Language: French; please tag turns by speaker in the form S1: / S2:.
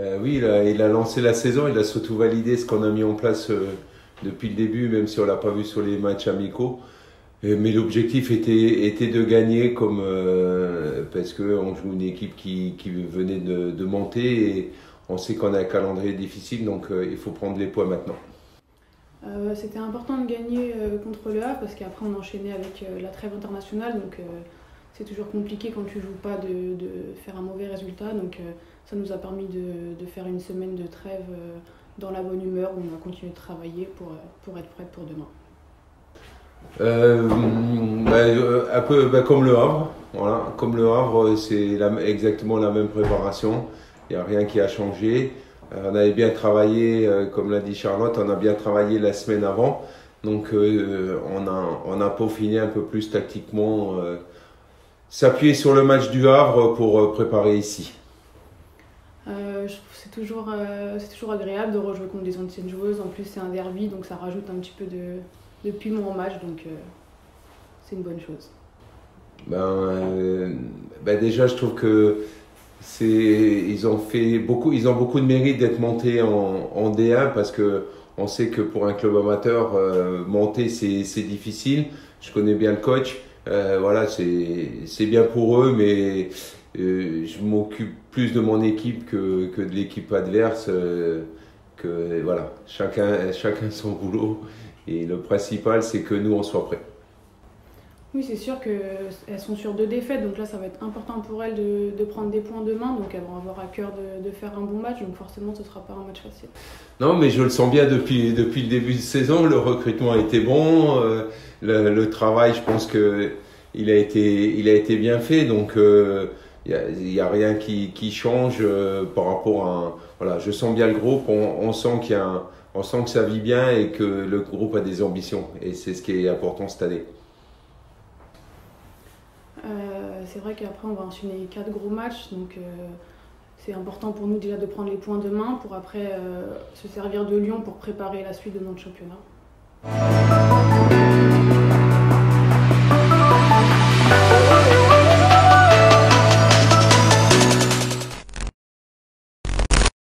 S1: Ben oui, il a lancé la saison, il a surtout validé ce qu'on a mis en place depuis le début, même si on l'a pas vu sur les matchs amicaux. Mais l'objectif était de gagner parce qu'on joue une équipe qui venait de monter et on sait qu'on a un calendrier difficile, donc il faut prendre les points maintenant.
S2: C'était important de gagner contre le Havre parce qu'après on enchaînait avec la trêve internationale, donc c'est toujours compliqué quand tu joues pas de faire un mauvais résultat. Donc ça nous a permis de faire une semaine de trêve dans la bonne humeur où on a continué de travailler pour être prêt pour demain.
S1: Un peu comme le Havre, voilà. Comme le Havre, c'est exactement la même préparation, il n'y a rien qui a changé. On avait bien travaillé, comme l'a dit Charlotte, on a bien travaillé la semaine avant, donc on a peaufiné un peu plus tactiquement, s'appuyer sur le match du Havre pour préparer ici.
S2: Je trouve que c'est toujours agréable de rejouer contre des anciennes joueuses. En plus, c'est un derby, donc ça rajoute un petit peu de piment au match, donc c'est une bonne chose.
S1: Déjà, je trouve que ils ont beaucoup de mérite d'être montés en D1 parce que on sait que pour un club amateur, monter c'est difficile. Je connais bien le coach. Voilà, c'est bien pour eux, mais je m'occupe plus de mon équipe que de l'équipe adverse. Voilà, chacun son boulot. Et le principal, c'est que nous, on soit prêts.
S2: Oui, c'est sûr qu'elles sont sur 2 défaites, donc là ça va être important pour elles de prendre des points demain, donc elles vont avoir à cœur de faire un bon match, donc forcément ce ne sera pas un match facile.
S1: Non, mais je le sens bien depuis le début de saison, le recrutement a été bon, le travail, je pense qu'il a été bien fait, donc il y a rien qui change par rapport à... Voilà, je sens bien le groupe, on sent on sent que ça vit bien et que le groupe a des ambitions, et c'est ce qui est important cette année.
S2: C'est vrai qu'après on va enchaîner 4 gros matchs, donc c'est important pour nous déjà de prendre les points demain pour après se servir de Lyon pour préparer la suite de notre championnat.